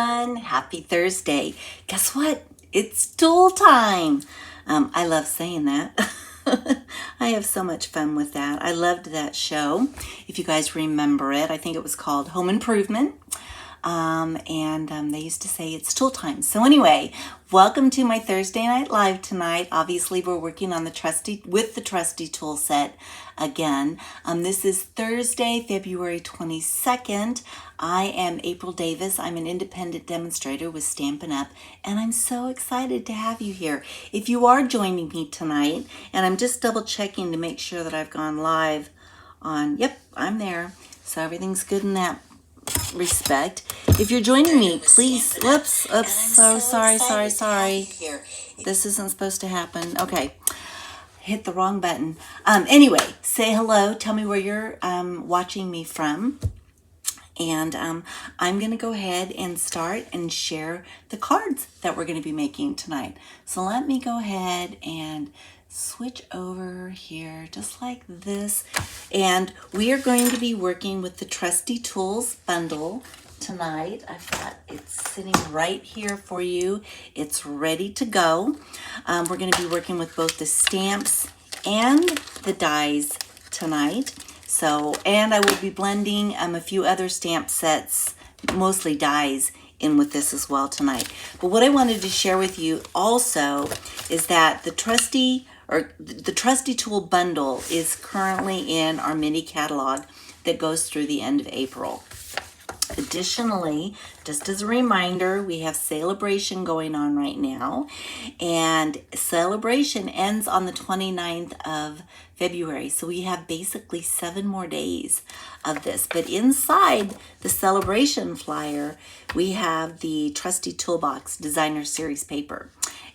everyone. Happy Thursday. Guess what? It's tool time. I love saying that. I have so much fun with that. I loved that show. If you guys remember it, I think it was called Home Improvement. They used to say it's tool time. So anyway, welcome to my Thursday Night Live tonight. Obviously, we're working on the Trusty tool set again. This is Thursday, February 22nd. I am April Davis. I'm an independent demonstrator with Stampin' Up, and I'm so excited to have you here. If you are joining me tonight, and I'm just double checking to make sure that I've gone live on, yep, I'm there. So everything's good in that respect. If you're joining me, please, sorry. This isn't supposed to happen. Okay, hit the wrong button. Anyway, say hello. Tell me where you're watching me from. And I'm going to go ahead and start and share the cards that we're going to be making tonight. So let me go ahead and switch over here just like this. And we are going to be working with the Trusty Tools Bundle tonight. I've got it sitting right here for you. It's ready to go. We're going to be working with both the stamps and the dies tonight. So, and I will be blending a few other stamp sets, mostly dies, in with this as well tonight. But what I wanted to share with you also is that the Trusty Tool Bundle is currently in our mini catalog that goes through the end of April. Additionally, just as a reminder, we have Celebration going on right now, and Celebration ends on the 29th of February. So we have basically 7 more days of this. But inside the Celebration flyer, we have the Trusty Toolbox Designer Series paper.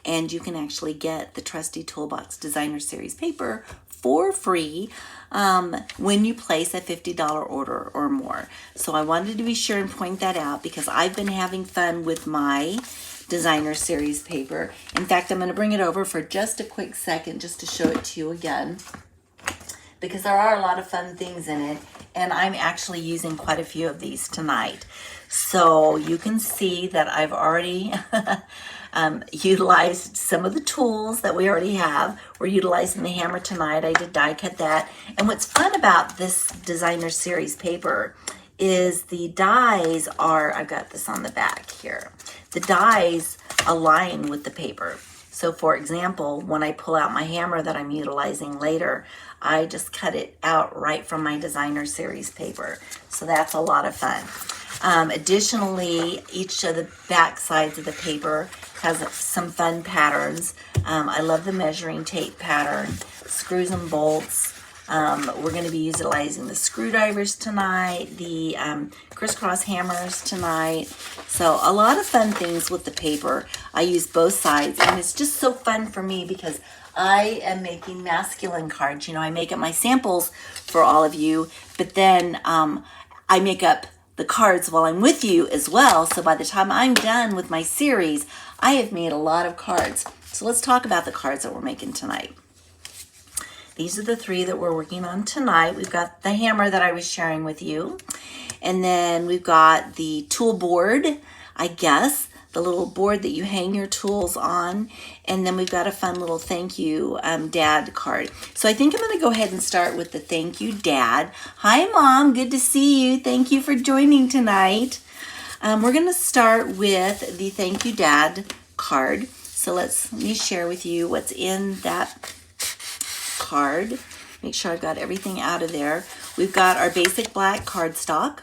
And you can actually get the Trusty Toolbox Designer Series paper for free when you place a $50 order or more. So I wanted to be sure and point that out because I've been having fun with my Designer Series paper. In fact, I'm going to bring it over for just a quick second just to show it to you again, because there are a lot of fun things in it, and I'm actually using quite a few of these tonight. So you can see that I've already utilized some of the tools that we already have. We're utilizing the hammer tonight. I did die cut that. And what's fun about this Designer Series paper is the dies are, I've got this on the back here, the dies align with the paper. So for example, when I pull out my hammer that I'm utilizing later, I just cut it out right from my Designer Series paper. So that's a lot of fun. Additionally, each of the back sides of the paper has some fun patterns. I love the measuring tape pattern, screws and bolts. We're going to be utilizing the screwdrivers tonight, the crisscross hammers tonight. So a lot of fun things with the paper. I use both sides, and it's just so fun for me because I am making masculine cards. You know, I make up my samples for all of you, but then I make up the cards while I'm with you as well. So by the time I'm done with my series, I have made a lot of cards. So let's talk about the cards that we're making tonight. These are the 3 that we're working on tonight. We've got the hammer that I was sharing with you. And then we've got the tool board, I guess, the little board that you hang your tools on. And then we've got a fun little thank you dad card. So I think I'm going to go ahead and start with the thank you dad. Hi Mom, good to see you. Thank you for joining tonight. We're going to start with the thank you dad card. So let me share with you what's in that card. Make sure I've got everything out of there. We've got our basic black cardstock.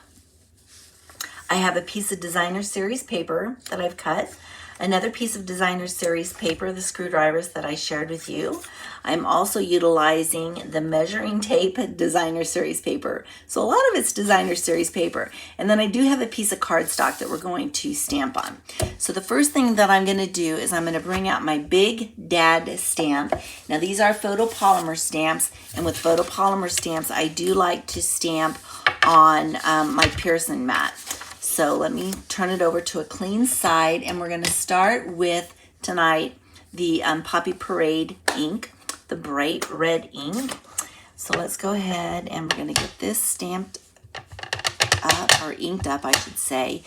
I have a piece of Designer Series paper that I've cut. Another piece of Designer Series paper, the screwdrivers that I shared with you. I'm also utilizing the measuring tape Designer Series paper. So a lot of it's Designer Series paper. And then I do have a piece of cardstock that we're going to stamp on. So the first thing that I'm going to do is I'm going to bring out my big dad stamp. Now these are photopolymer stamps, and with photopolymer stamps I do like to stamp on my Pearson mat. So let me turn it over to a clean side, and we're going to start with tonight the Poppy Parade ink, the bright red ink. So let's go ahead and we're going to get this stamped up, or inked up I should say.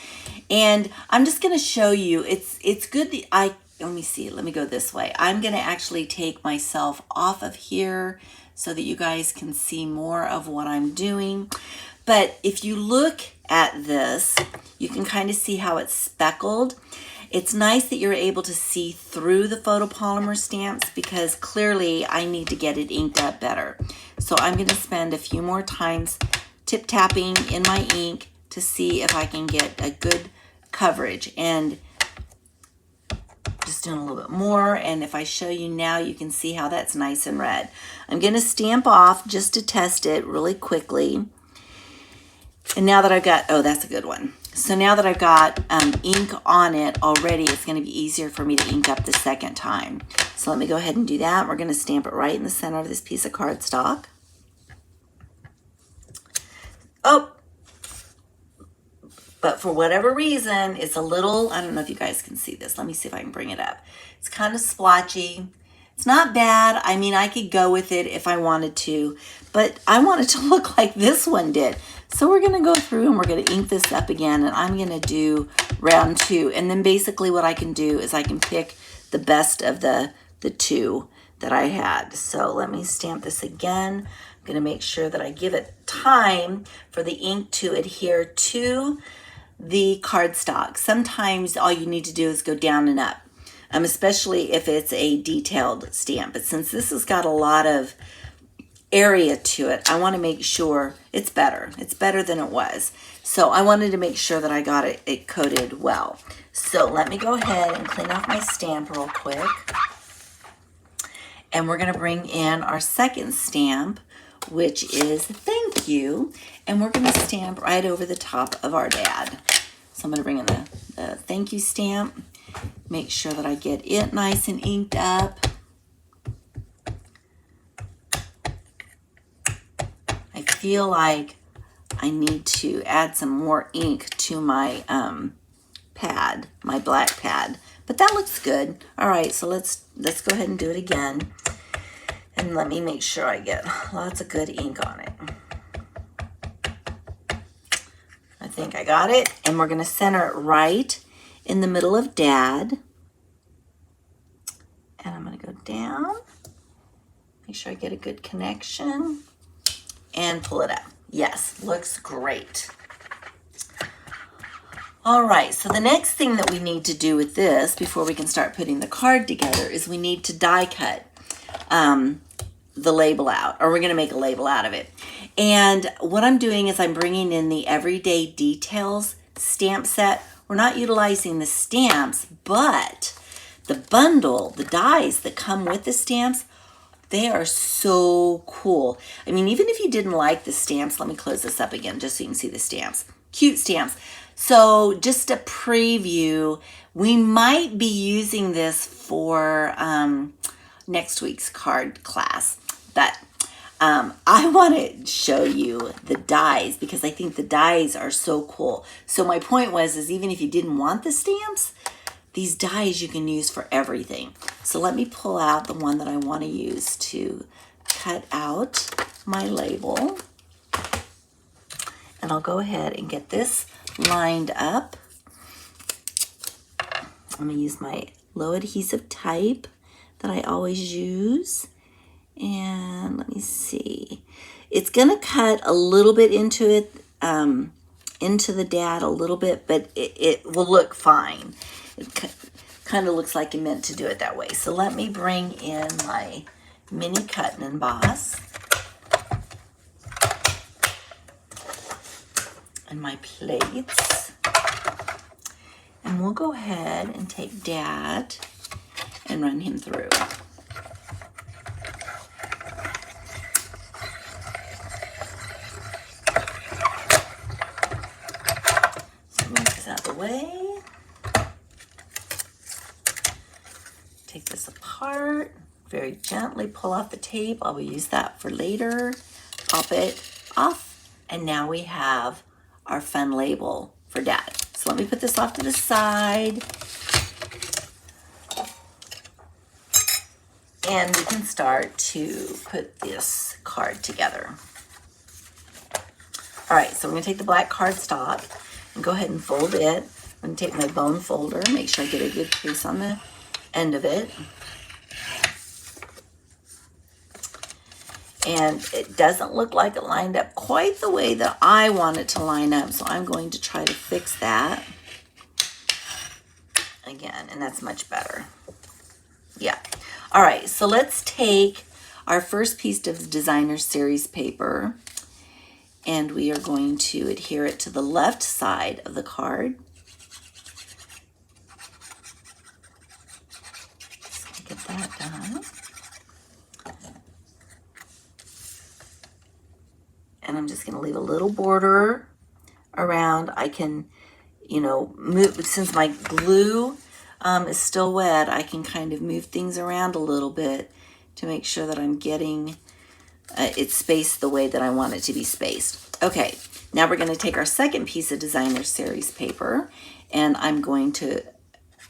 And I'm just going to show you, it's good that let me see, let me go this way. I'm going to actually take myself off of here so that you guys can see more of what I'm doing. But if you look at this, you can kind of see how it's speckled. It's nice that you're able to see through the photopolymer stamps because clearly I need to get it inked up better. So I'm going to spend a few more times tip-tapping in my ink to see if I can get a good coverage, and just doing a little bit more. And if I show you now, you can see how that's nice and red. I'm going to stamp off just to test it really quickly. And now that I've got, oh, that's a good one. So now that I've got ink on it already, it's going to be easier for me to ink up the second time. So let me go ahead and do that. We're going to stamp it right in the center of this piece of cardstock. Oh, but for whatever reason, it's a little, I don't know if you guys can see this. Let me see if I can bring it up. It's kind of splotchy. It's not bad. I mean, I could go with it if I wanted to, but I want it to look like this one did. So we're going to go through and we're going to ink this up again, and I'm going to do round 2. And then basically what I can do is I can pick the best of the 2 that I had. So let me stamp this again. I'm going to make sure that I give it time for the ink to adhere to the cardstock. Sometimes all you need to do is go down and up, especially if it's a detailed stamp. But since this has got a lot of area to it, I want to make sure it's better. It's better than it was. So I wanted to make sure that I got it coated well. So let me go ahead and clean off my stamp real quick. And we're going to bring in our second stamp, which is thank you. And we're going to stamp right over the top of our dad. So I'm going to bring in the thank you stamp. Make sure that I get it nice and inked up. I feel like I need to add some more ink to my pad, my black pad, but that looks good. All right, so let's go ahead and do it again. And let me make sure I get lots of good ink on it. I think I got it. And we're going to center it right in the middle of Dad. And I'm going to go down. Make sure I get a good connection. And pull it up. Yes, looks great. All right, so the next thing that we need to do with this before we can start putting the card together is we need to die cut the label out, or we're going to make a label out of it. And what I'm doing is I'm bringing in the Everyday Details stamp set. We're not utilizing the stamps, but the bundle, the dies that come with the stamps, they are so cool. I mean, even if you didn't like the stamps, let me close this up again just so you can see the stamps. Cute stamps. So just a preview, we might be using this for next week's card class, but I want to show you the dies because I think the dies are so cool. So my point was, is even if you didn't want the stamps, these dies you can use for everything. So let me pull out the one that I want to use to cut out my label. And I'll go ahead and get this lined up. I'm going to use my low adhesive type that I always use. And let me see. It's going to cut a little bit into it, into the dad a little bit, but it will look fine. It kind of looks like you meant to do it that way. So let me bring in my mini cut and emboss. And my plates. And we'll go ahead and take Dad and run him through. So move this out of the way. Take this apart. Very gently pull off the tape. I will use that for later. Pop it off. And now we have our fun label for Dad. So let me put this off to the side. And we can start to put this card together. All right, so we're gonna take the black cardstock and go ahead and fold it I'm going to take my bone folder, make sure I get a good crease on the end of it. And it doesn't look like it lined up quite the way that I want it to line up, so I'm going to try to fix that again, and that's much better. Yeah. All right, so let's take our first piece of designer series paper, and we are going to adhere it to the left side of the card. Let's get that done. And I'm just going to leave a little border around. I can, you know, move, since my glue is still wet, I can kind of move things around a little bit to make sure that I'm getting it spaced the way that I want it to be spaced. Okay, now we're going to take our second piece of designer series paper, and I'm going to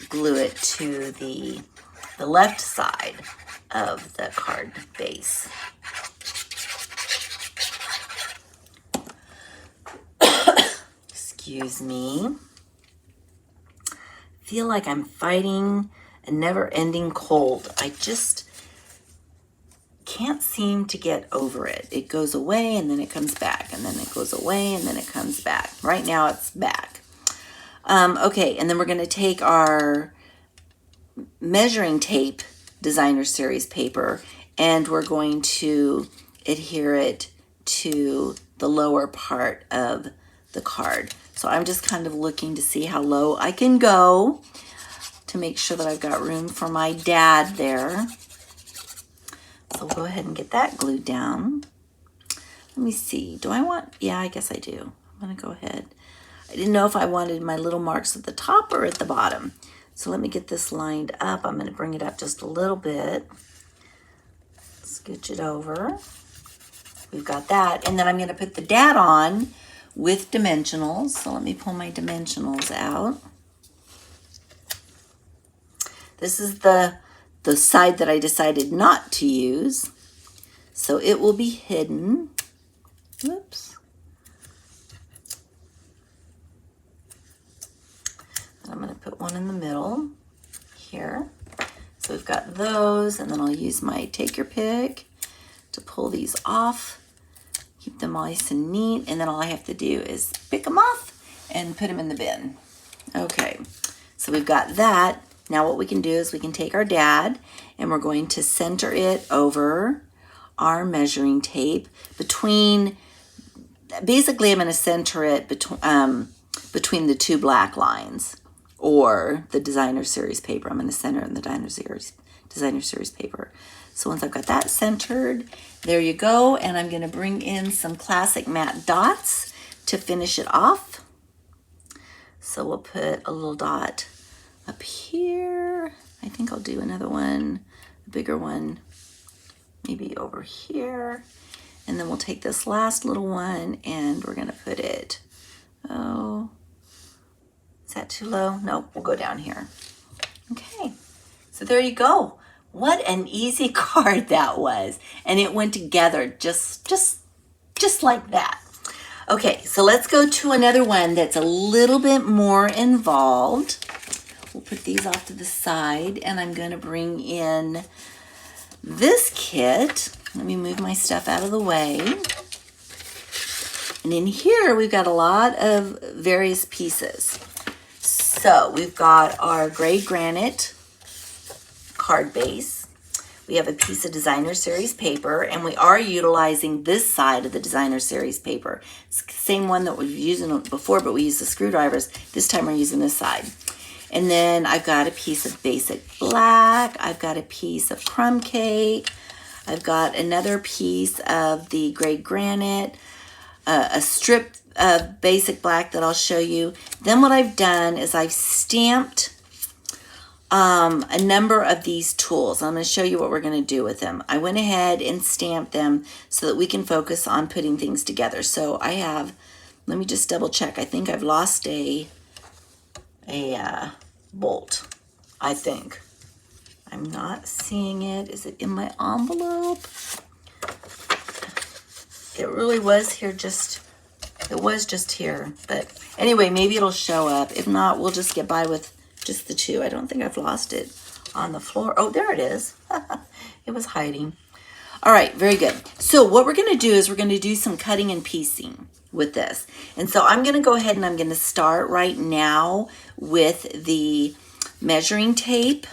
glue it to the left side of the card base. Excuse me. Feel like I'm fighting a never-ending cold. I just can't seem to get over it. It goes away and then it comes back, and then it goes away and then it comes back. Right now it's back. Okay, and then we're going to take our measuring tape designer series paper, and we're going to adhere it to the lower part of the card. So I'm just kind of looking to see how low I can go to make sure that I've got room for my dad there. So we'll go ahead and get that glued down. Let me see. Do I want, yeah, I guess I do. I'm going to go ahead. I didn't know if I wanted my little marks at the top or at the bottom. So let me get this lined up. I'm going to bring it up just a little bit. Scooch it over. We've got that. And then I'm going to put the dad on with dimensionals. So let me pull my dimensionals out. This is the side that I decided not to use. So it will be hidden. Whoops. And I'm going to put one in the middle here. So we've got those, and then I'll use my take your pick to pull these off. Keep them nice and neat, and then all I have to do is pick them off and put them in the bin. Okay, so we've got that. Now what we can do is we can take our dad, and we're going to center it over our measuring tape between, basically I'm going to center it between the two black lines, or the designer series paper. I'm going to center it in the designer series paper. So once I've got that centered, there you go. And I'm going to bring in some classic matte dots to finish it off. So we'll put a little dot up here. I think I'll do another one, a bigger one, maybe over here. And then we'll take this last little one and we're going to put it, oh, is that too low? Nope, we'll go down here. Okay, so there you go. What an easy card that was. And it went together just like that. Okay, so let's go to another one that's a little bit more involved. We'll put these off to the side, and I'm going to bring in this kit. Let me move my stuff out of the way. And in here, we've got a lot of various pieces. So we've got our gray granite card base. We have a piece of designer series paper, and we are utilizing this side of the designer series paper. It's the same one that we were using before, but we used the screwdrivers. This time we're using this side. And then I've got a piece of basic black. I've got a piece of crumb cake. I've got another piece of the gray granite, a strip of basic black that I'll show you. Then what I've done is I've stamped a number of these tools. I'm going to show you what we're going to do with them. I went ahead and stamped them so that we can focus on putting things together. So I have, let me just double check. I think I've lost a bolt, I think. I'm not seeing it. Is it in my envelope? It really was here just It was just here, but anyway, maybe it'll show up. If not, we'll just get by with just the two. I don't think I've lost it on the floor. Oh, there it is. It was hiding. All right, very good. So what we're going to do is we're going to do some cutting and piecing with this. And so I'm going to go ahead and I'm going to start right now with the measuring tape.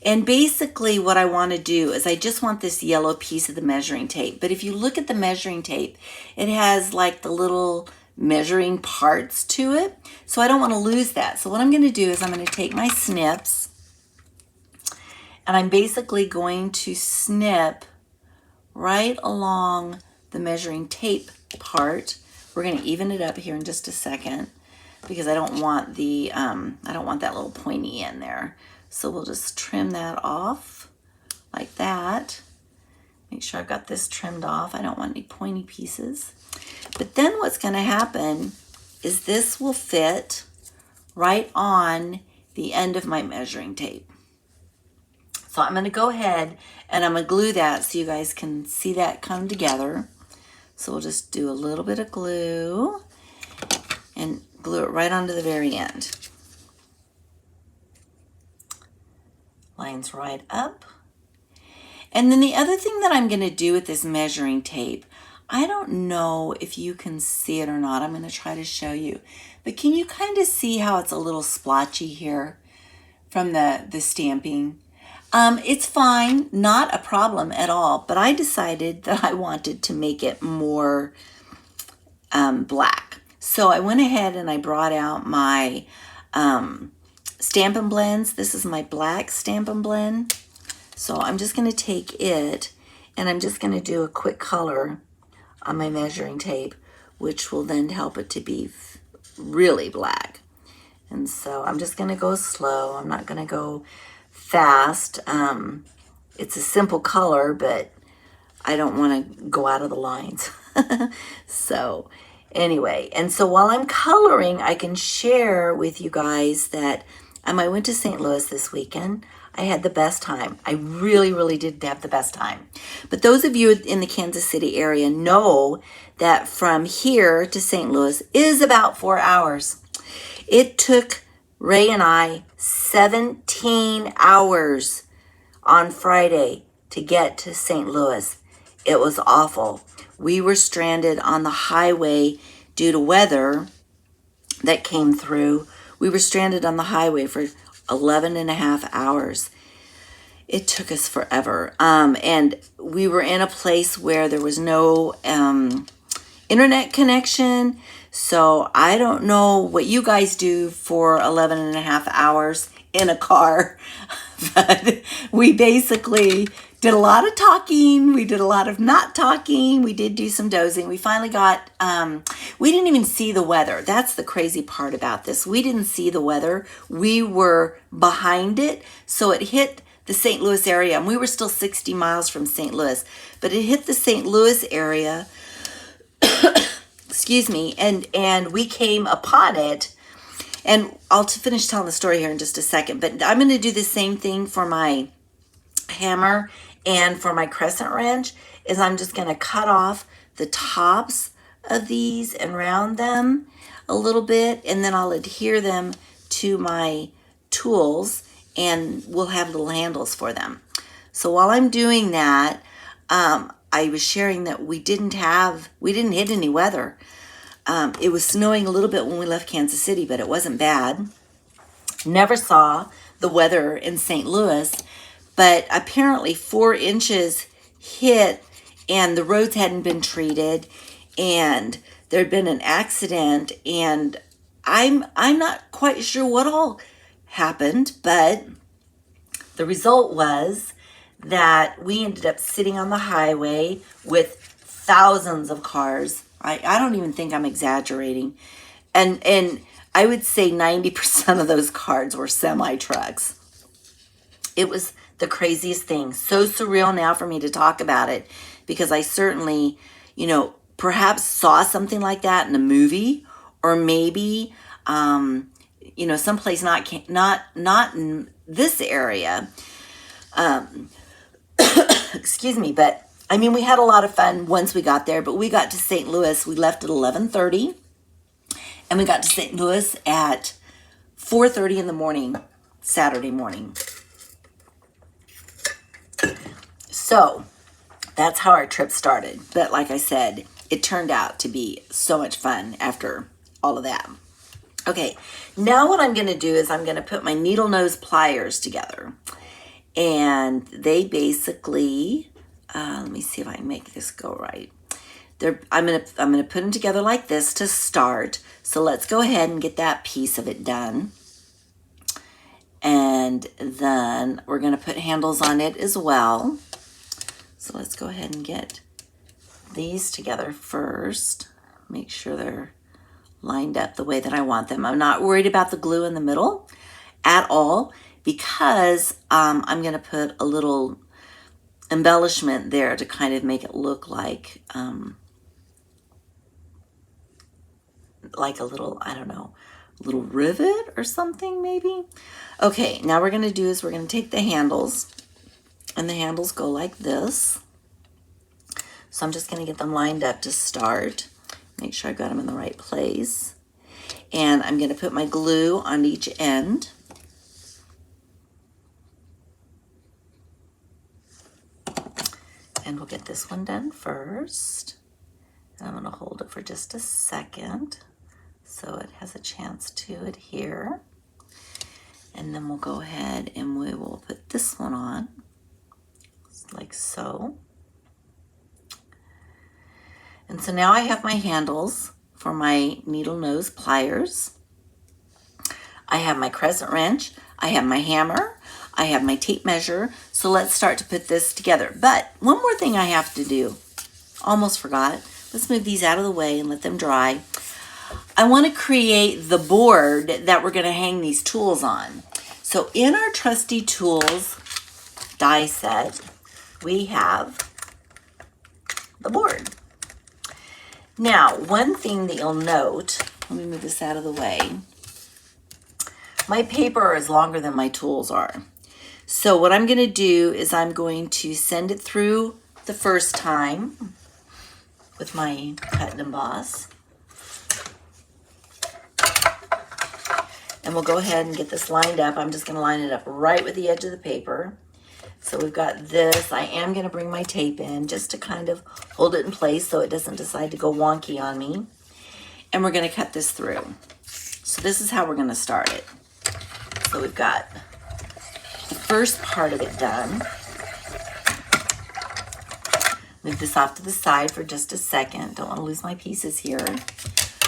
And basically what I want to do is I just want this yellow piece of the measuring tape. But if you look at the measuring tape, it has like the little measuring parts to it. So I don't want to lose that. So what I'm going to do is I'm going to take my snips and I'm basically going to snip right along the measuring tape part. We're going to even it up here in just a second because I don't want the I don't want that little pointy end there. So we'll just trim that off like that. Make sure I've got this trimmed off. I don't want any pointy pieces. But then what's going to happen is this will fit right on the end of my measuring tape. So I'm going to go ahead and I'm going to glue that so you guys can see that come together. So we'll just do a little bit of glue and glue it right onto the very end. Lines right up. And then the other thing that I'm going to do with this measuring tape, I don't know if you can see it or not. I'm going to try to show you. But can you kind of see how it's a little splotchy here from the stamping? It's fine, not a problem at all. But I decided that I wanted to make it more black. So I went ahead and I brought out my Stampin' blends. This is my black Stampin' blend. So I'm just going to take it and I'm just going to do a quick color on my measuring tape, which will then help it to be really black. And so I'm just going to go slow. I'm not going to go fast. It's a simple color, but I don't want to go out of the lines. So anyway, and so while I'm coloring, I can share with you guys that I went to St. Louis this weekend. I had the best time. I really, really did have the best time. But those of you in the Kansas City area know that from here to St. Louis is about 4 hours. It took Ray and I 17 hours on Friday to get to St. Louis. It was awful. We were stranded on the highway due to weather that came through. We were stranded on the highway for 11 and a half hours. It took us forever. And we were in a place where there was no internet connection. So I don't know what you guys do for 11 and a half hours in a car. But we basically did a lot of talking. We did a lot of not talking. We did do some dozing. We finally got, we didn't even see the weather. That's the crazy part about this. We didn't see the weather. We were behind it. So it hit the St. Louis area and we were still 60 miles from St. Louis, but it hit the St. Louis area, excuse me, and we came upon it. And I'll finish telling the story here in just a second, but I'm going to do the same thing for my hammer and for my crescent wrench is I'm just going to cut off the tops of these and round them a little bit, and then I'll adhere them to my tools and we'll have little handles for them. So while I'm doing that, I was sharing that we didn't hit any weather. It was snowing a little bit when we left Kansas City, but it wasn't bad. Never saw the weather in St. Louis, but apparently 4 inches hit and the roads hadn't been treated and there'd been an accident, and I'm not quite sure what all happened, but the result was that we ended up sitting on the highway with thousands of cars. I don't even think I'm exaggerating. And I would say 90% of those cars were semi-trucks. It was the craziest thing. So surreal now for me to talk about it because I certainly, perhaps saw something like that in a movie or maybe, someplace not in this area. Excuse me, but I mean, we had a lot of fun once we got there, but we got to St. Louis. We left at 11:30, and we got to St. Louis at 4:30 in the morning, Saturday morning. So that's how our trip started. But like I said, it turned out to be so much fun after all of that. Okay, now what I'm going to do is I'm going to put my needle nose pliers together. And they basically, let me see if I can make this go right. I'm gonna put them together like this to start. So let's go ahead and get that piece of it done. And then we're gonna put handles on it as well. So let's go ahead and get these together first. Make sure they're lined up the way that I want them. I'm not worried about the glue in the middle at all, because I'm going to put a little embellishment there to kind of make it look like a little, I don't know, little rivet or something maybe. Okay, now we're going to do is we're going to take the handles, and the handles go like this. So I'm just going to get them lined up to start. Make sure I got them in the right place. And I'm going to put my glue on each end. And we'll get this one done first. And I'm going to hold it for just a second so it has a chance to adhere. And then we'll go ahead and we will put this one on, like so. And so now I have my handles for my needle nose pliers. I have my crescent wrench. I have my hammer. I have my tape measure. So let's start to put this together. But one more thing I have to do. Almost forgot. Let's move these out of the way and let them dry. I want to create the board that we're going to hang these tools on. So in our Trusty Tools die set, we have the board. Now, one thing that you'll note, let me move this out of the way. My paper is longer than my tools are. So what I'm going to do is I'm going to send it through the first time with my cut and emboss. And we'll go ahead and get this lined up. I'm just going to line it up right with the edge of the paper. So we've got this. I am going to bring my tape in just to kind of hold it in place so it doesn't decide to go wonky on me. And we're going to cut this through. So this is how we're going to start it. So we've got the first part of it done. Move this off to the side for just a second. Don't want to lose my pieces here.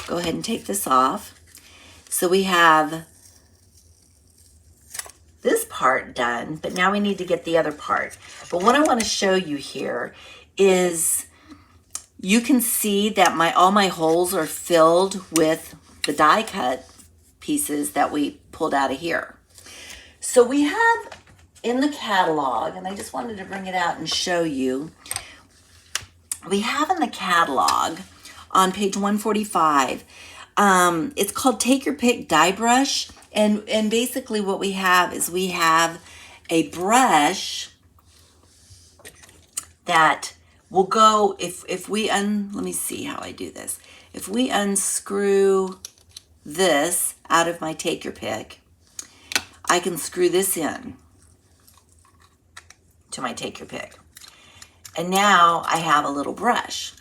Go ahead and take this off. So we have this part done, but now we need to get the other part. But what I want to show you here is you can see that all my holes are filled with the die cut pieces that we pulled out of here. So we have in the catalog, and I just wanted to bring it out and show you, we have in the catalog on page 145, it's called Take Your Pick Die Brush. And basically what we have is we have a brush that will go, if we let me see how I do this. If we unscrew this out of my Take Your Pick, I can screw this in to my Take Your Pick. And now I have a little brush.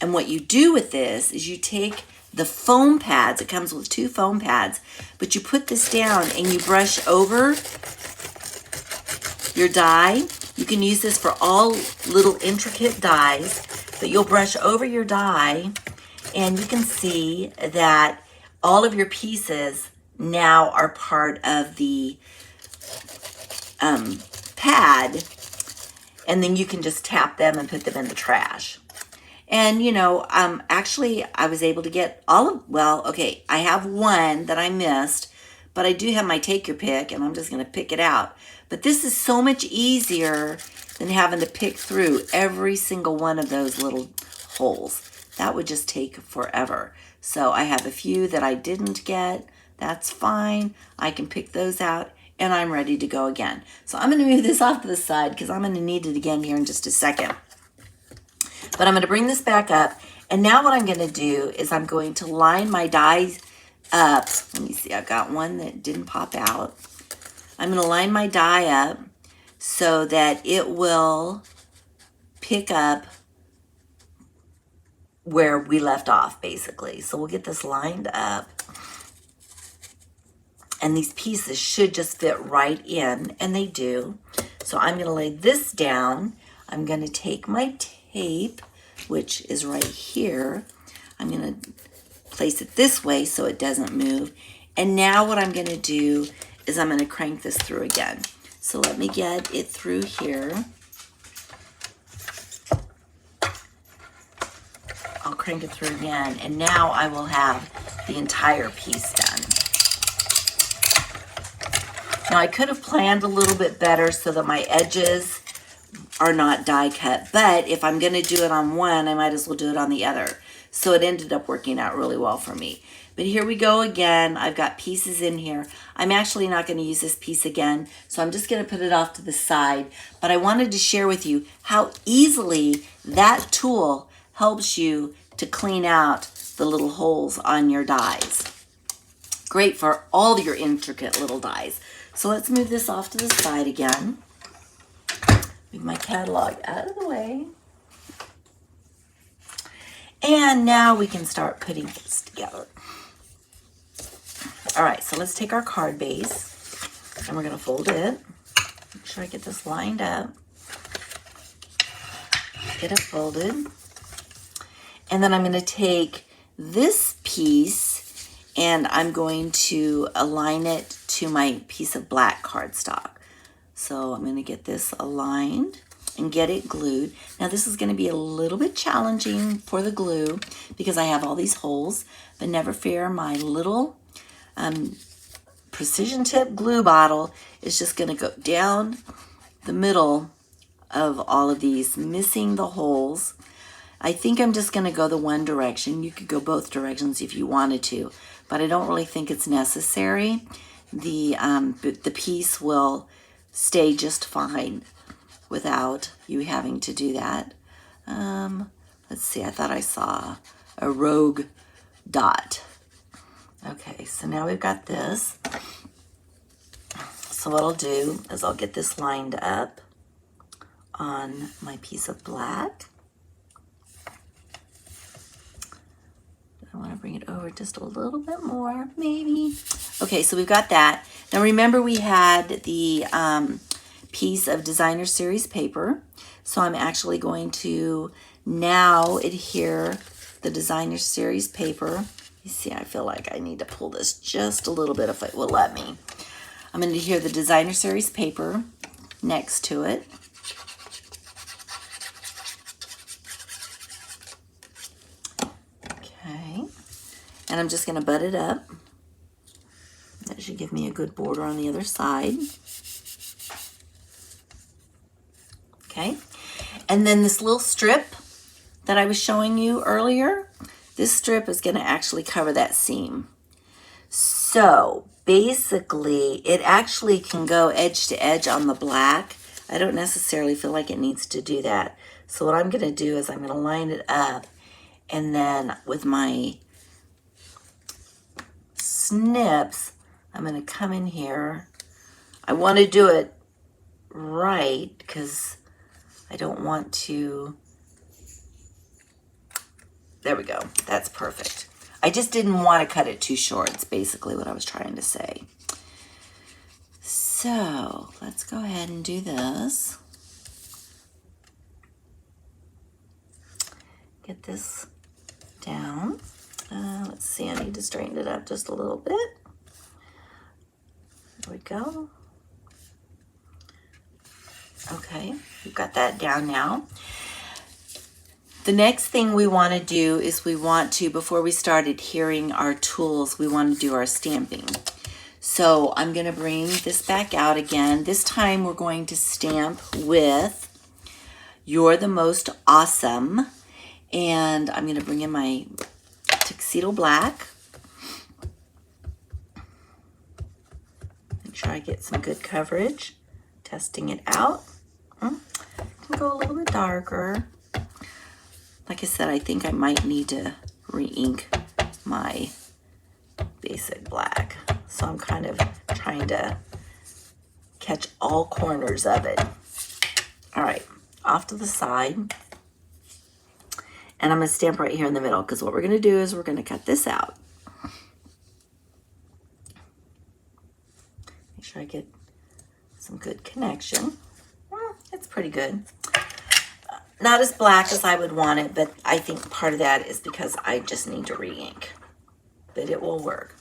And what you do with this is you take the foam pads, it comes with 2 foam pads, but you put this down and you brush over your die. You can use this for all little intricate dies, but you'll brush over your die and you can see that all of your pieces now are part of the pad, and then you can just tap them and put them in the trash. And, you know, actually, I was able to get I have one that I missed, but I do have my Take Your Pick, and I'm just going to pick it out. But this is so much easier than having to pick through every single one of those little holes. That would just take forever. So I have a few that I didn't get. That's fine. I can pick those out, and I'm ready to go again. So I'm going to move this off to the side because I'm going to need it again here in just a second. But I'm going to bring this back up. And now what I'm going to do is I'm going to line my dies up. Let me see. I've got one that didn't pop out. I'm going to line my die up so that it will pick up where we left off, basically. So we'll get this lined up. And these pieces should just fit right in, and they do. So I'm going to lay this down. I'm going to take my tape, which is right here. I'm going to place it this way so it doesn't move. And now what I'm going to do is I'm going to crank this through again. So let me get it through here. I'll crank it through again, and now I will have the entire piece done. Now I could have planned a little bit better so that my edges are not die cut, but if I'm going to do it on one, I might as well do it on the other. So it ended up working out really well for me. But here we go again. I've got pieces in here. I'm actually not going to use this piece again, so I'm just going to put it off to the side. But I wanted to share with you how easily that tool helps you to clean out the little holes on your dies. Great for all your intricate little dies. So let's move this off to the side again. Move my catalog out of the way. And now we can start putting this together. All right, so let's take our card base and we're going to fold it. Make sure I get this lined up. Get it folded. And then I'm going to take this piece and I'm going to align it to my piece of black cardstock. So I'm going to get this aligned and get it glued. Now this is going to be a little bit challenging for the glue because I have all these holes, but never fear, my little precision tip glue bottle is just going to go down the middle of all of these, missing the holes. I think I'm just going to go the one direction. You could go both directions if you wanted to, but I don't really think it's necessary. The piece will stay just fine without you having to do that. Let's see, I thought I saw a rogue dot. Okay, so now we've got this. So what I'll do is I'll get this lined up on my piece of black. I want to bring it over just a little bit more, maybe. Okay, so we've got that. Now remember we had the piece of designer series paper. So I'm actually going to now adhere the designer series paper. You see, I feel like I need to pull this just a little bit if it will let me. I'm going to adhere the designer series paper next to it. Okay, and I'm just going to butt it up. That should give me a good border on the other side. Okay, and then this little strip that I was showing you earlier, this strip is going to actually cover that seam. So basically, it actually can go edge to edge on the black. I don't necessarily feel like it needs to do that. So what I'm going to do is I'm going to line it up, and then with my snips, I'm going to come in here. I want to do it right because I don't want to. There we go. That's perfect. I just didn't want to cut it too short. It's basically what I was trying to say. So let's go ahead and do this. Get this down. Let's see, I need to straighten it up just a little bit. There we go. Okay, we've got that down now. The next thing we want to do is we want to, before we start adhering our tools, we want to do our stamping. So I'm going to bring this back out again. This time we're going to stamp with You're the Most Awesome. And I'm going to bring in my tuxedo black. Make sure I get some good coverage. Testing it out. Can go a little bit darker. like I said, I think I might need to re-ink my basic black. So I'm kind of trying to catch all corners of it. All right, off to the side. And I'm going to stamp right here in the middle, because what we're going to do is we're going to cut this out. Make sure I get some good connection. It's pretty good. Not as black as I would want it, but I think part of that is because I just need to re-ink. But it will work.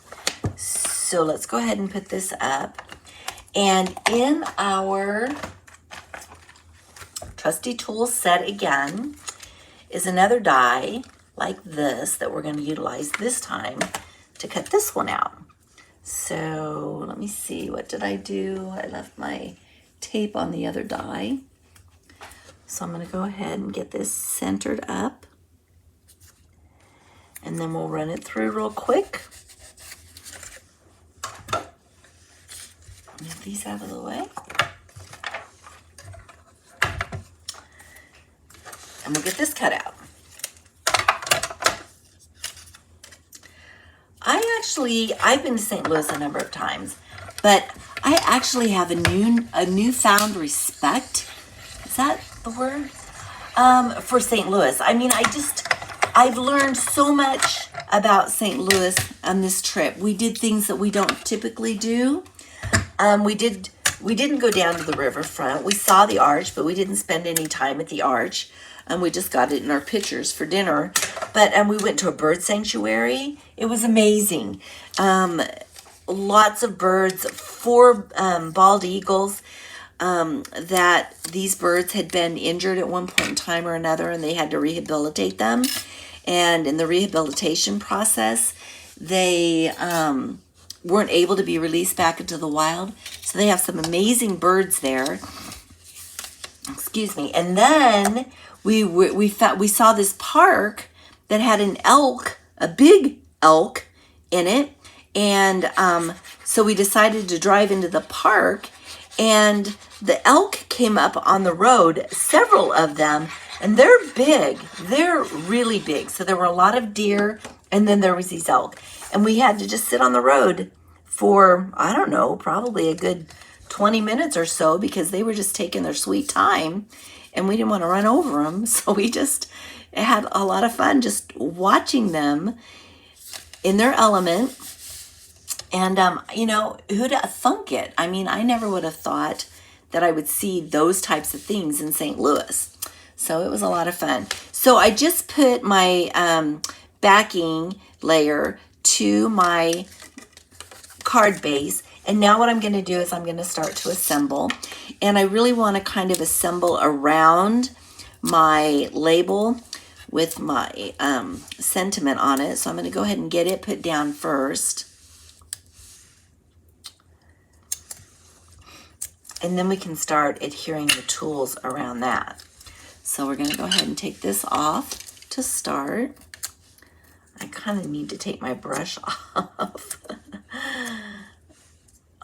So let's go ahead and put this up. And in our Trusty Tools set again is another die like this that we're going to utilize this time to cut this one out. So let me see, what did I do? I left my tape on the other die. So I'm going to go ahead and get this centered up. And then we'll run it through real quick. Get these out of the way. And we'll get this cut out. I've been to St. Louis a number of times, but I actually have a newfound respect. Is that the word? For St. Louis. I mean, I've learned so much about St. Louis on this trip. We did things that we don't typically do. We didn't go down to the riverfront. We saw the arch, but we didn't spend any time at the arch. We just got it in our pictures for dinner. But we went to a bird sanctuary. It was amazing. Lots of birds, 4 bald eagles. That these birds had been injured at one point in time or another, and they had to rehabilitate them. And in the rehabilitation process, they weren't able to be released back into the wild. So they have some amazing birds there. Excuse me. And then we saw this park that had an elk, a big elk in it. And so we decided to drive into the park, and the elk came up on the road, several of them, and they're big. They're really big. So there were a lot of deer, and then there was these elk. And we had to just sit on the road for, I don't know, probably a good 20 minutes or so, because they were just taking their sweet time, and we didn't want to run over them. So we just had a lot of fun just watching them in their element. And, you know, who'd thunk it? I mean, I never would have thought that I would see those types of things in St. Louis. So it was a lot of fun. So I just put my backing layer to my card base. And now what I'm going to do is I'm going to start to assemble. And I really want to kind of assemble around my label with my sentiment on it. So I'm going to go ahead and get it put down first. And then we can start adhering the tools around that. So we're going to go ahead and take this off to start. I kind of need to take my brush off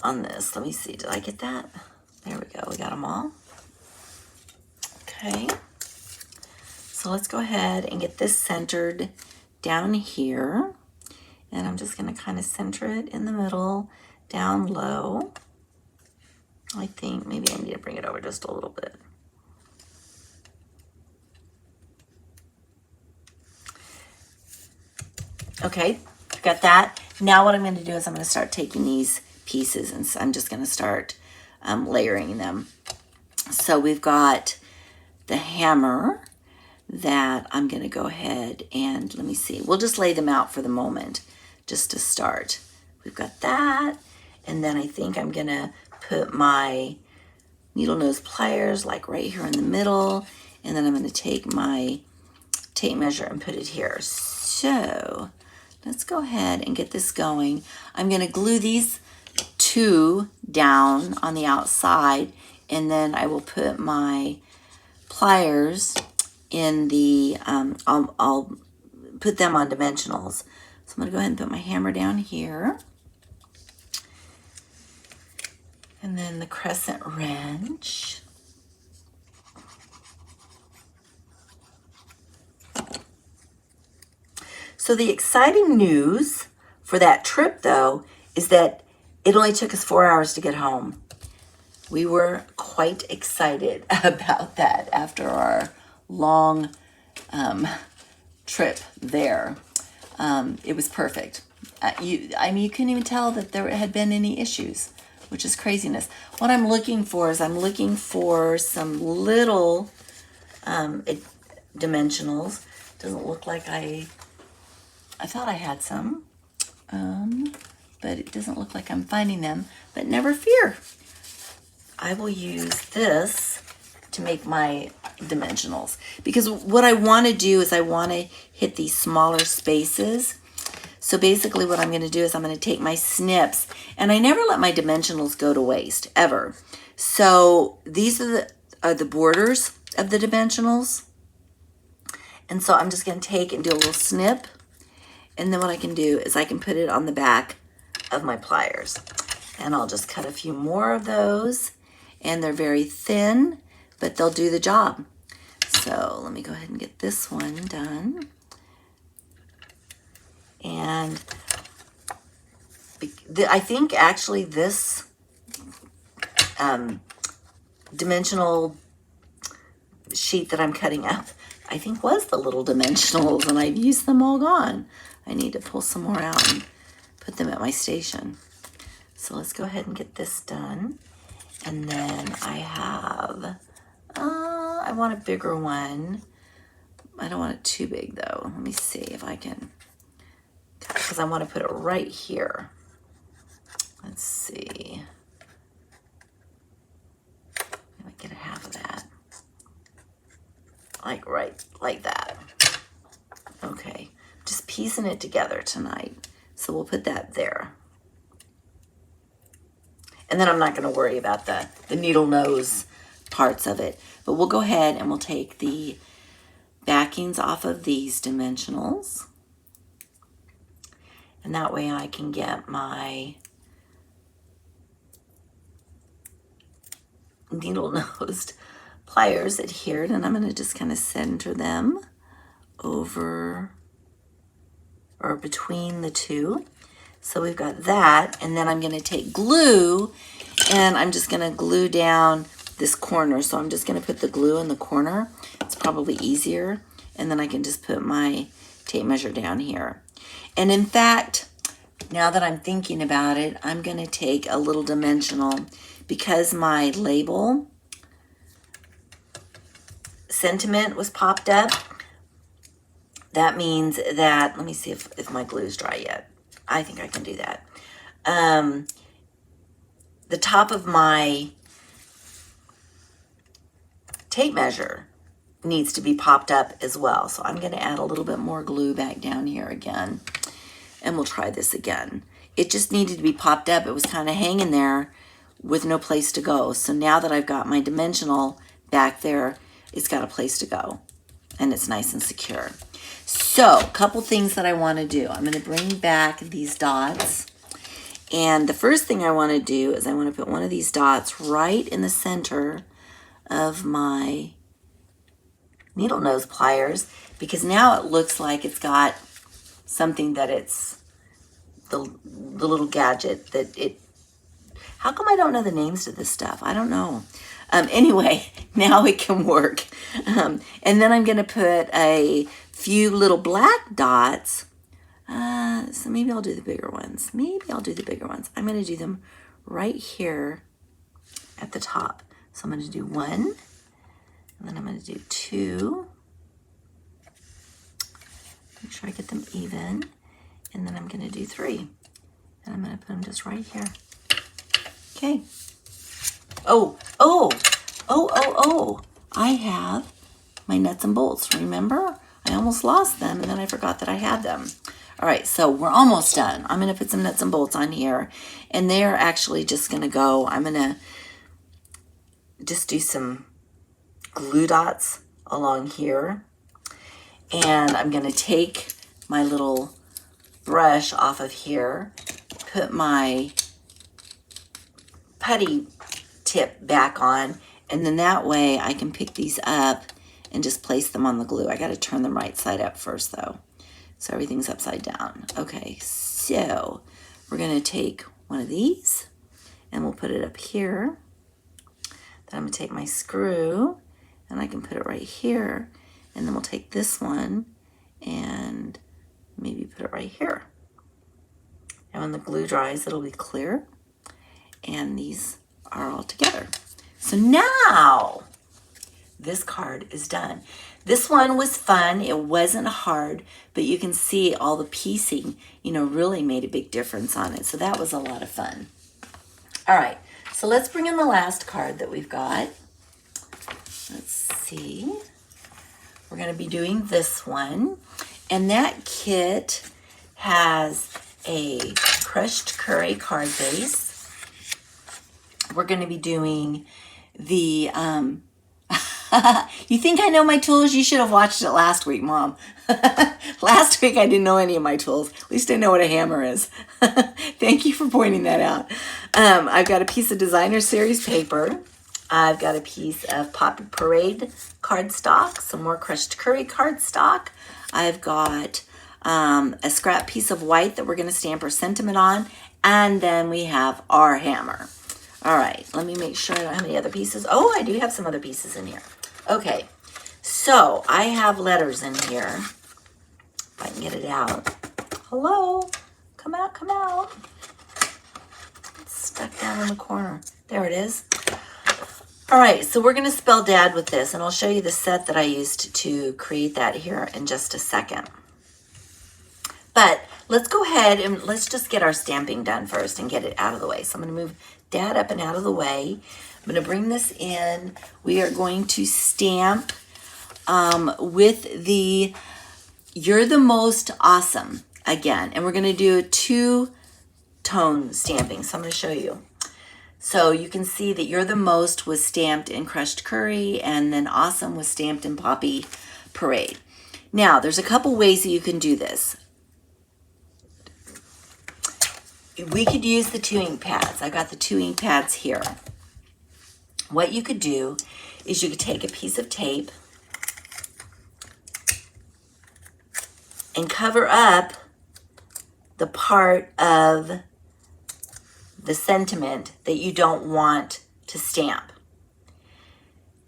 on this. Let me see. Did I get that? There we go. We got them all. Okay. So let's go ahead and get this centered down here. And I'm just going to kind of center it in the middle, down low. I think maybe I need to bring it over just a little bit. Okay, got that. Now what I'm going to do is I'm going to start taking these pieces, and I'm just going to start layering them. So we've got the hammer that I'm going to go ahead and, let me see, we'll just lay them out for the moment just to start. We've got that, and then I think I'm going to put my needle nose pliers like right here in the middle, and then I'm going to take my tape measure and put it here. So let's go ahead and get this going. I'm going to glue these 2 down on the outside, and then I will put my pliers in the, I'll put them on dimensionals. So I'm going to go ahead and put my hammer down here. And then the crescent wrench. So the exciting news for that trip, though, is that it only took us 4 hours to get home. We were quite excited about that after our long trip there. It was perfect. You couldn't even tell that there had been any issues, which is craziness. What I'm looking for is I'm looking for some little dimensionals. Doesn't look like I thought I had some, but it doesn't look like I'm finding them. But never fear. I will use this to make my dimensionals, because what I want to do is I want to hit these smaller spaces. So basically what I'm going to do is I'm going to take my snips, and I never let my dimensionals go to waste, ever. So these are the borders of the dimensionals. And so I'm just going to take and do a little snip. And then what I can do is I can put it on the back of my pliers. And I'll just cut a few more of those. And they're very thin, but they'll do the job. So let me go ahead and get this one done. And I think actually this dimensional sheet that I'm cutting up, I think was the little dimensionals, and I've used them all gone. I need to pull some more out and put them at my station. So let's go ahead and get this done. And then I have, I want a bigger one. I don't want it too big though. Let me see if I can, because I want to put it right here. Let's see. Let me get a half of that. Like right, like that. Okay, just piecing it together tonight. So we'll put that there. And then I'm not going to worry about the needle nose parts of it. But we'll go ahead and we'll take the backings off of these dimensionals. And that way I can get my needle-nosed pliers adhered. And I'm going to just kind of center them over or between the two. So we've got that, and then I'm going to take glue, and I'm just going to glue down this corner. So I'm just going to put the glue in the corner. It's probably easier, and then I can just put my tape measure down here. And in fact, now that I'm thinking about it, I'm going to take a little dimensional, because my label sentiment was popped up. That means that, let me see if my glue is dry yet. I think I can do that. The top of my tape measure needs to be popped up as well. So I'm going to add a little bit more glue back down here again. And we'll try this again. It just needed to be popped up. It was kind of hanging there with no place to go. So now that I've got my dimensional back there, it's got a place to go. And it's nice and secure. So, a couple things that I want to do. I'm going to bring back these dots. And the first thing I want to do is I want to put one of these dots right in the center of my needle nose pliers, because now it looks like it's got something that it's the little gadget that it, how come I don't know the names to this stuff? I don't know. Anyway, now it can work. And then I'm going to put a few little black dots. So maybe I'll do the bigger ones. I'm going to do them right here at the top. So I'm going to do one, and then I'm going to do two. Make sure I get them even. And then I'm going to do three. And I'm going to put them just right here. Okay. Oh, I have my nuts and bolts, remember? I almost lost them, and then I forgot that I had them. All right, so we're almost done. I'm going to put some nuts and bolts on here, and they're actually just going to go, I'm going to just do some glue dots along here, and I'm going to take my little brush off of here, put my putty tip back on, and then that way I can pick these up and just place them on the glue. I got to turn them right side up first though. So everything's upside down. Okay, so we're gonna take one of these and we'll put it up here. Then I'm gonna take my screw and I can put it right here. And then we'll take this one and maybe put it right here. And when the glue dries, it'll be clear. And these are all together. So now this card is done. This one was fun. It wasn't hard, but you can see all the piecing, you know, really made a big difference on it. So that was a lot of fun. All right, so let's bring in the last card that we've got. Let's see. We're going to be doing this one. And that kit has a crushed curry card base. We're going to be doing the, you think I know my tools? You should have watched it last week, Mom. Last week I didn't know any of my tools. At least I know what a hammer is. Thank you for pointing that out. I've got a piece of designer series paper. I've got a piece of Poppy Parade cardstock, some more crushed curry cardstock. I've got a scrap piece of white that we're going to stamp our sentiment on. And then we have our hammer. All right, let me make sure I don't have any other pieces. Oh, I do have some other pieces in here. Okay, so I have letters in here. If I can get it out. Hello, come out, come out. It's stuck down in the corner. There it is. All right, so we're gonna spell Dad with this, and I'll show you the set that I used to create that here in just a second. But let's go ahead and let's just get our stamping done first and get it out of the way. So I'm gonna move Dad up and out of the way. I'm gonna bring this in. We are going to stamp with the You're the Most Awesome again. And we're gonna do a 2-tone stamping. So I'm gonna show you. So you can see that You're the Most was stamped in Crushed Curry, and then Awesome was stamped in Poppy Parade. Now, there's a couple ways that you can do this. We could use the 2 ink pads. I got the 2 ink pads here. What you could do is you could take a piece of tape and cover up the part of the sentiment that you don't want to stamp.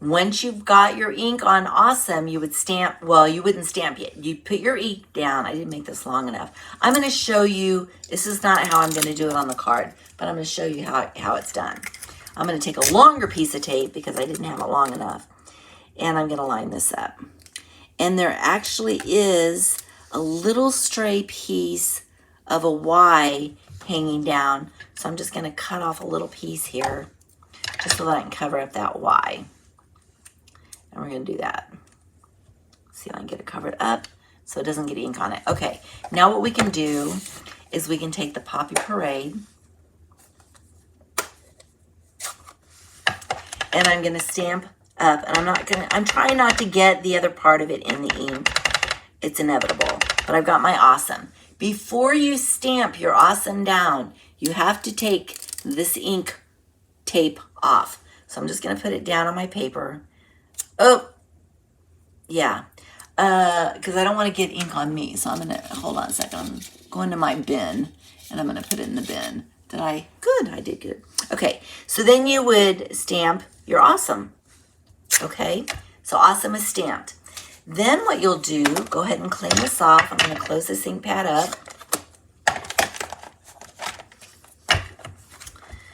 Once you've got your ink on Awesome, you would stamp, well, you wouldn't stamp yet. You put your ink down. I didn't make this long enough. I'm going to show you, this is not how I'm going to do it on the card, but I'm going to show you how it's done. I'm going to take a longer piece of tape because I didn't have it long enough, and I'm going to line this up. And there actually is a little stray piece of a Y hanging down. So I'm just going to cut off a little piece here just so that I can cover up that Y. And we're going to do that. See if I can get it covered up so it doesn't get ink on it. Okay, now what we can do is we can take the Poppy Parade and I'm going to stamp up, and I'm trying not to get the other part of it in the ink. It's inevitable, but I've got my Awesome. Before you stamp your Awesome down, you have to take this ink tape off. So I'm just going to put it down on my paper. Oh, yeah, because I don't want to get ink on me. So I'm going to, hold on a second. I'm going to my bin, and I'm going to put it in the bin. Did I? Good, I did good. Okay, so then you would stamp your Awesome. Okay, so Awesome is stamped. Then what you'll do, go ahead and clean this off. I'm going to close this ink pad up.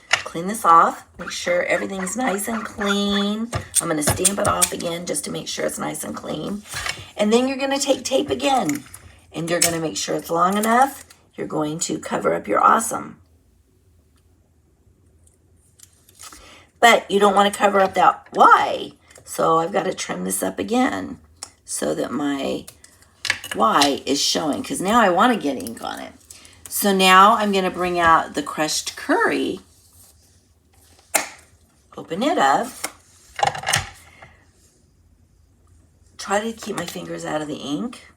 Clean this off. Make sure everything's nice and clean. I'm going to stamp it off again just to make sure it's nice and clean. And then you're going to take tape again. And you're going to make sure it's long enough. You're going to cover up your Awesome. But you don't want to cover up that Y. So I've got to trim this up again so that my Y is showing, because now I want to get ink on it. So now I'm going to bring out the Crushed Curry, open it up, try to keep my fingers out of the ink,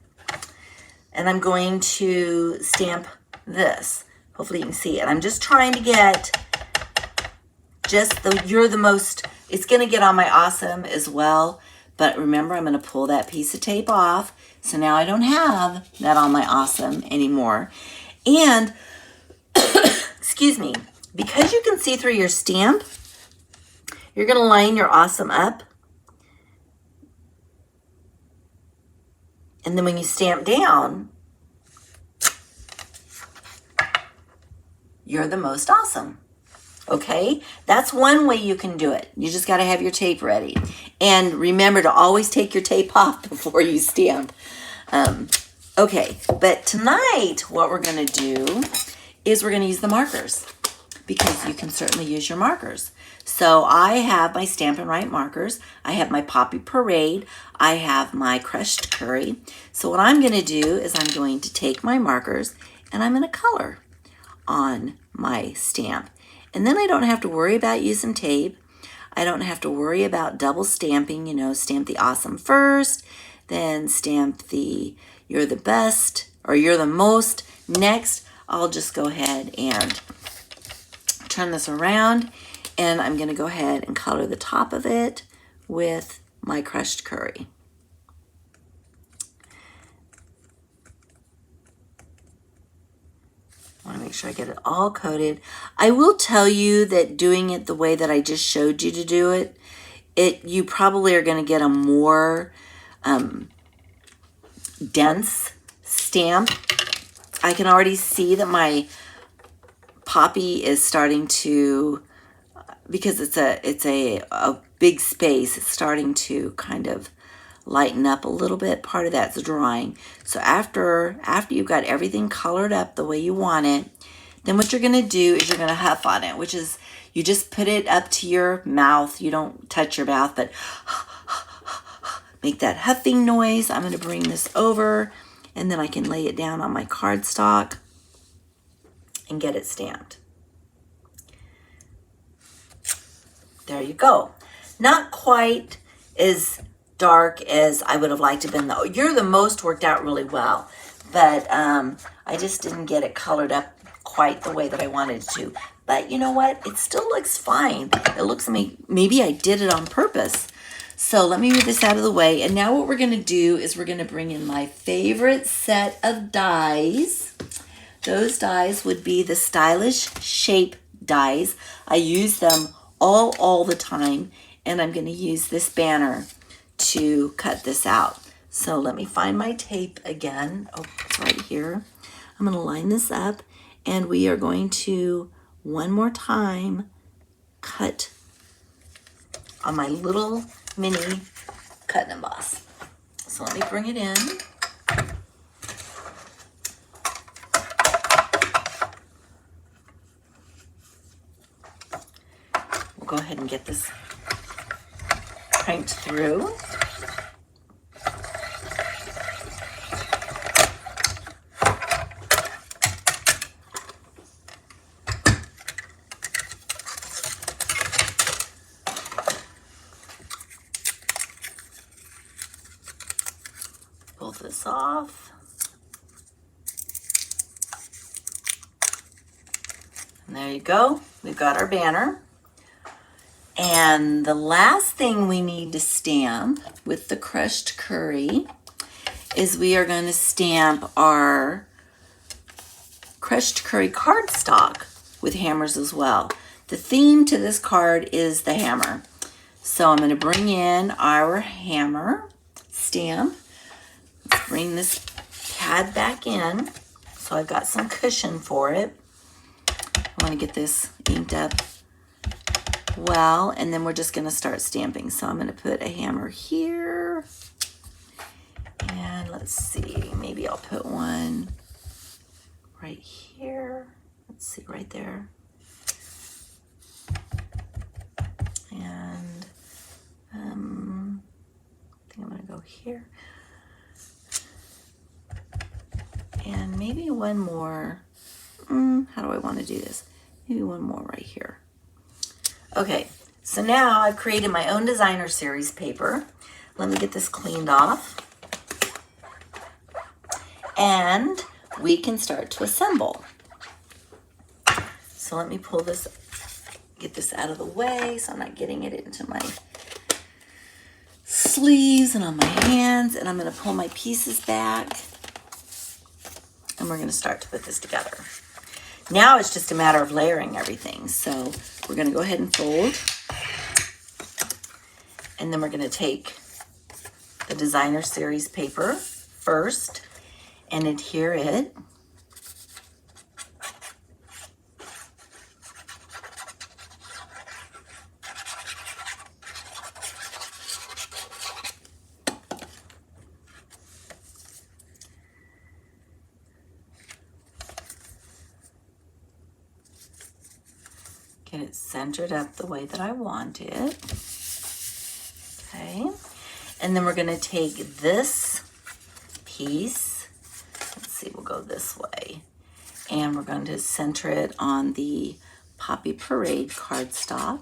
and I'm going to stamp this. Hopefully you can see it. I'm just trying to get just the You're the Most, it's going to get on my Awesome as well, But remember, I'm going to pull that piece of tape off. So now I don't have that on my awesome anymore. And, excuse me, because you can see through your stamp, you're going to line your awesome up. And then when you stamp down, you're the most awesome. Okay, that's one way you can do it. You just got to have your tape ready. And remember to always take your tape off before you stamp. Okay, but tonight what we're going to do is we're going to use the markers, because you can certainly use your markers. So I have my Stampin' Right markers. I have my Poppy Parade. I have my Crushed Curry. So what I'm going to do is I'm going to take my markers and I'm going to color on my stamp. And then I don't have to worry about using tape. I don't have to worry about double stamping, you know, stamp the awesome first, then stamp the you're the best or you're the most next. I'll just go ahead and turn this around, and I'm going to go ahead and color the top of it with my Crushed Curry. I want to make sure I get it all coated. I will tell you that doing it the way that I just showed you to do it, you probably are going to get a more dense stamp. I can already see that my Poppy is starting to, because it's a big space, it's starting to kind of lighten up a little bit. Part of that's drying. So after you've got everything colored up the way you want it, then what you're going to do is you're going to huff on it, which is you just put it up to your mouth. You don't touch your mouth, but make that huffing noise. I'm going to bring this over, and then I can lay it down on my cardstock and get it stamped. There you go. Not quite as dark as I would have liked to have been, though. You're the most worked out really well, but I just didn't get it colored up quite the way that I wanted to. But you know what? It still looks fine. It looks, maybe I did it on purpose. So let me move this out of the way. And now what we're going to do is we're going to bring in my favorite set of dies. Those dies would be the Stylish Shape dies. I use them all the time, and I'm going to use this banner to cut this out. So let me find my tape again. Oh, it's right here. I'm going to line this up, and we are going to one more time cut on my little mini cut and emboss. So let me bring it in. We'll go ahead and get this cranked through. Pull this off. And there you go. We've got our banner. And the last thing we need to stamp with the Crushed Curry is we are going to stamp our Crushed Curry cardstock with hammers as well. The theme to this card is the hammer. So I'm going to bring in our hammer stamp. Let's bring this pad back in so I've got some cushion for it. I want to get this inked up well, and then we're just going to start stamping. So I'm going to put a hammer here, and let's see, maybe I'll put one right here. Let's see, right there. And I think I'm going to go here. And maybe one more. How do I want to do this? Maybe one more right here. Okay, so now I've created my own designer series paper. Let me get this cleaned off. And we can start to assemble. So let me pull this, get this out of the way so I'm not getting it into my sleeves and on my hands, and I'm going to pull my pieces back, and we're going to start to put this together. Now it's just a matter of layering everything. So we're going to go ahead and fold, and then we're going to take the designer series paper first and adhere it. Get it centered up the way that I want it. Okay. And then we're going to take this piece, let's see, we'll go this way, and we're going to center it on the Poppy Parade cardstock.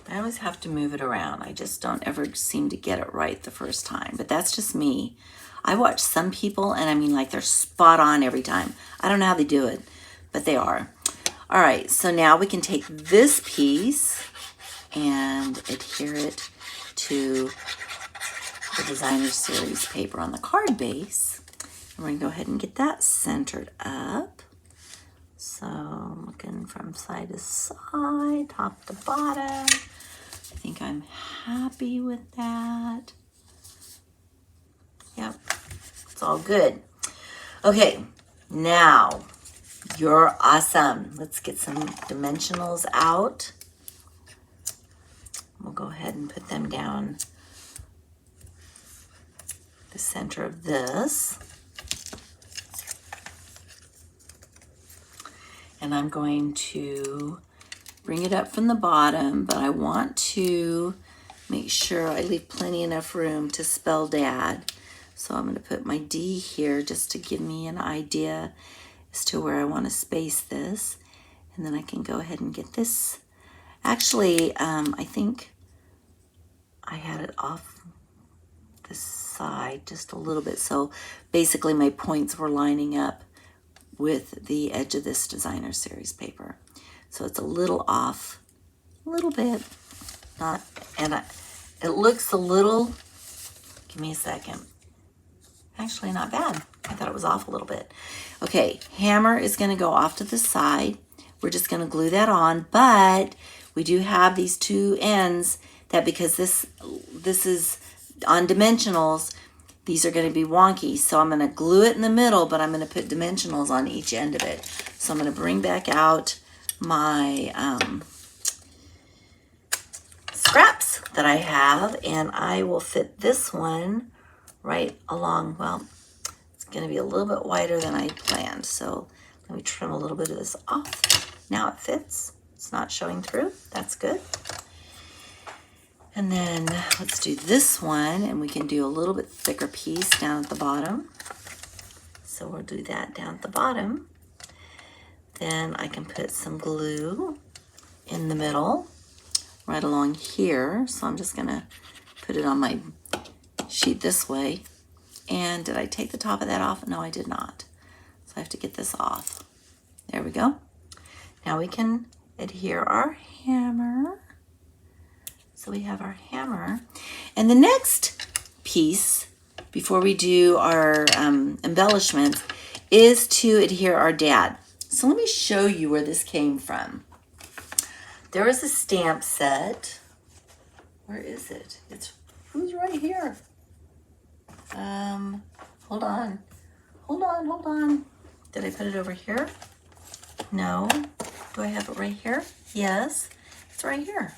I always have to move it around. I just don't ever seem to get it right the first time, but that's just me. I watch some people, and I mean, like, they're spot on every time. I don't know how they do it, but they are. All right, so now we can take this piece and adhere it to the designer series paper on the card base. And we're gonna go ahead and get that centered up. So I'm looking from side to side, top to bottom. I think I'm happy with that. Yep, it's all good. Okay, now you're awesome. Let's get some dimensionals out. We'll go ahead and put them down the center of this. And I'm going to bring it up from the bottom, but I want to make sure I leave plenty enough room to spell Dad. So I'm going to put my D here just to give me an idea as to where I want to space this. And then I can go ahead and get this. Actually, I think I had it off the side just a little bit. So basically my points were lining up with the edge of this designer series paper. So it's a little off, a little bit, it looks a little, give me a second. Actually not bad. I thought it was off a little bit. Okay, hammer is gonna go off to the side. We're just gonna glue that on, but we do have these two ends that, because this is on dimensionals, these are going to be wonky, so I'm going to glue it in the middle, but I'm going to put dimensionals on each end of it. So I'm going to bring back out my scraps that I have, and I will fit this one right along. Well, it's going to be a little bit wider than I planned, so let me trim a little bit of this off. Now it fits. It's not showing through. That's good. And then let's do this one, and we can do a little bit thicker piece down at the bottom. So we'll do that down at the bottom. Then I can put some glue in the middle, right along here. So I'm just gonna put it on my sheet this way. And did I take the top of that off? No, I did not. So I have to get this off. There we go. Now we can adhere our hammer. So we have our hammer. And the next piece, before we do our embellishments, is to adhere our Dad. So let me show you where this came from. There was a stamp set. Where is it? Who's right here? Hold on. Did I put it over here? No. Do I have it right here? Yes, it's right here.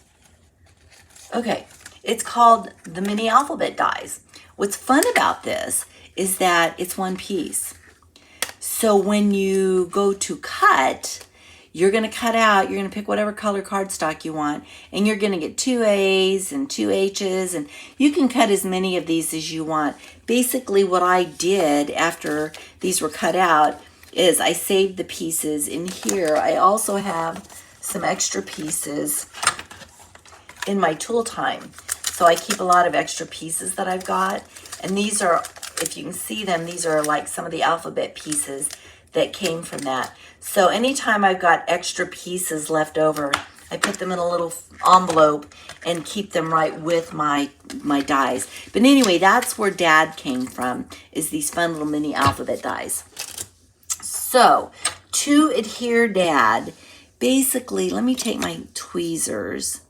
Okay, it's called the mini alphabet dies. What's fun about this is that it's one piece. So when you go to cut, you're gonna cut out, you're gonna pick whatever color cardstock you want, and you're gonna get 2 A's and 2 H's, and you can cut as many of these as you want. Basically what I did after these were cut out is I saved the pieces in here. I also have some extra pieces in my tool time. So I keep a lot of extra pieces that I've got, And these are, if you can see them, these are like some of the alphabet pieces that came from that. So anytime I've got extra pieces left over, I put them in a little envelope and keep them right with my dies. But anyway, that's where Dad came from, is these fun little mini alphabet dies. So to adhere Dad, basically, let me take my tweezers,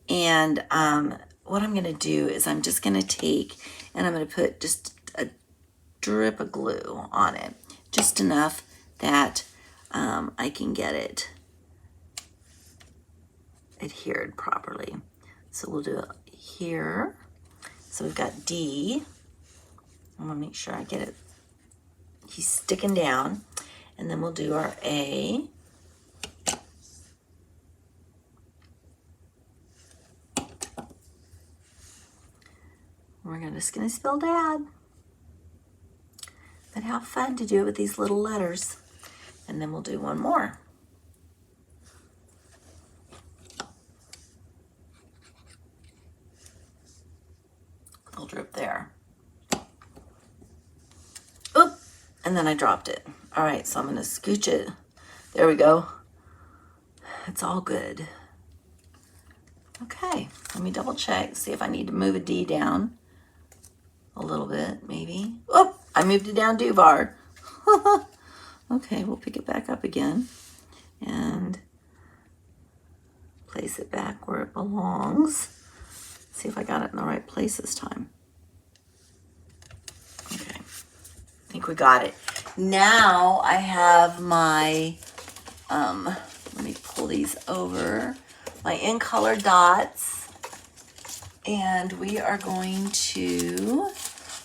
and what I'm going to do is I'm just going to take and I'm going to put just a drip of glue on it, just enough that I can get it adhered properly. So we'll do it here. So we've got D. I want to make sure I get it. He's sticking down. And then we'll do our A. We're just going to spell Dad. But how fun to do it with these little letters. And then we'll do one more. Little drip there. Oop! And then I dropped it. All right, so I'm going to scooch it. There we go. It's all good. Okay, let me double check, see if I need to move a D down a little bit, maybe. Oh, I moved it down too far. Okay, we'll pick it back up again and place it back where it belongs. See if I got it in the right place this time. Okay, I think we got it. Now I have my, let me pull these over, my in color dots, and we are going to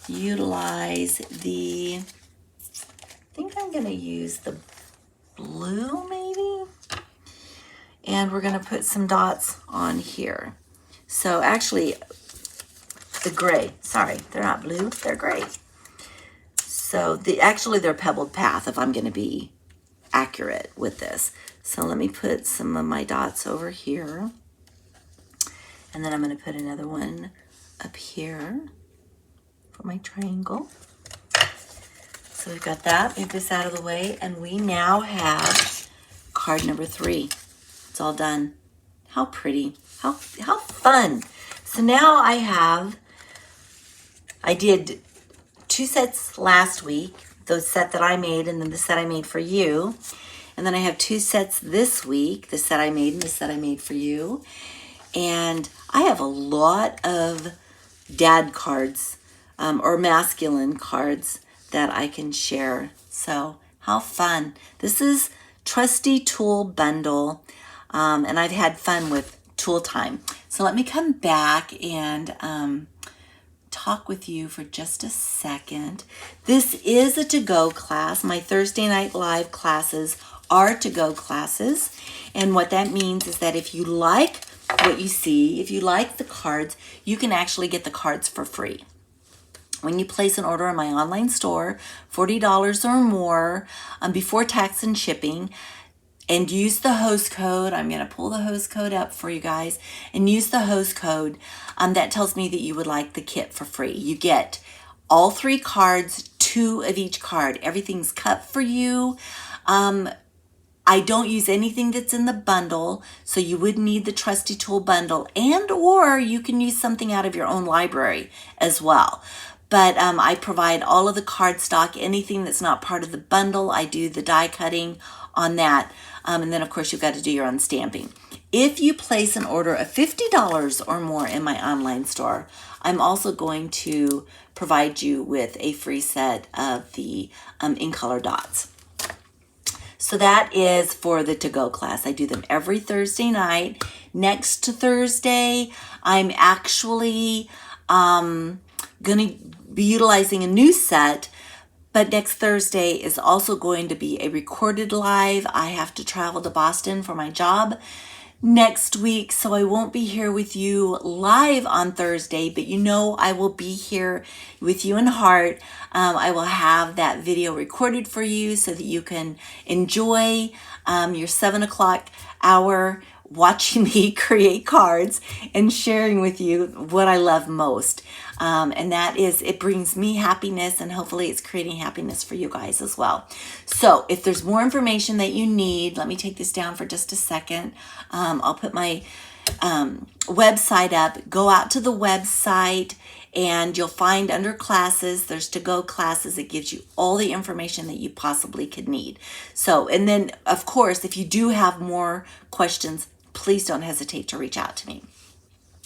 utilize the, I think I'm going to use the blue maybe, and we're going to put some dots on here. So actually the gray, sorry, they're not blue, they're gray. So actually they're pebbled path if I'm going to be accurate with this. So let me put some of my dots over here. And then I'm going to put another one up here for my triangle. So we've got that. Move this out of the way. And we now have card number 3. It's all done. How pretty. How fun. So now I did 2 sets last week, the set that I made and then the set I made for you. And then I have 2 sets this week, the set I made and the set I made for you. And I have a lot of dad cards or masculine cards that I can share. So how fun. This is Trusty Tool Bundle. And I've had fun with tool time. So let me come back and talk with you for just a second. This is a to-go class. My Thursday night live classes are to-go classes. And what that means is that if you like what you see, if you like the cards, you can actually get the cards for free. When you place an order in my online store, $40 or more before tax and shipping, and use the host code. I'm going to pull the host code up for you guys and use the host code. That tells me that you would like the kit for free. You get all 3 cards, 2 of each card. Everything's cut for you. I don't use anything that's in the bundle, so you would need the Trusty Tool Bundle, and or you can use something out of your own library as well. But I provide all of the card stock, anything that's not part of the bundle. I do the die cutting on that. And then, of course, you've got to do your own stamping. If you place an order of $50 or more in my online store, I'm also going to provide you with a free set of the in color dots. So that is for the to-go class. I do them every Thursday night. Next Thursday, I'm actually going to be utilizing a new set. But next Thursday is also going to be a recorded live. I have to travel to Boston for my job next week, so I won't be here with you live on Thursday, but you know I will be here with you in heart. I will have that video recorded for you so that you can enjoy your 7 o'clock hour watching me create cards and sharing with you what I love most. And that is, it brings me happiness, and hopefully it's creating happiness for you guys as well. So if there's more information that you need, let me take this down for just a second. I'll put my website up. Go out to the website and you'll find under classes, there's to-go classes. It gives you all the information that you possibly could need. So, and then of course, if you do have more questions, please don't hesitate to reach out to me.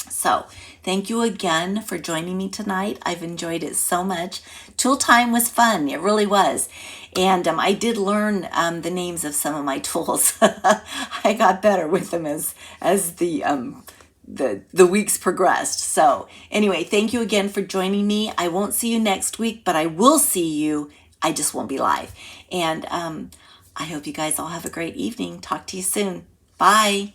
So thank you again for joining me tonight. I've enjoyed it so much. Tool time was fun. It really was. And I did learn the names of some of my tools. I got better with them as the weeks progressed. So anyway, thank you again for joining me. I won't see you next week, but I will see you. I just won't be live. And I hope you guys all have a great evening. Talk to you soon. Bye.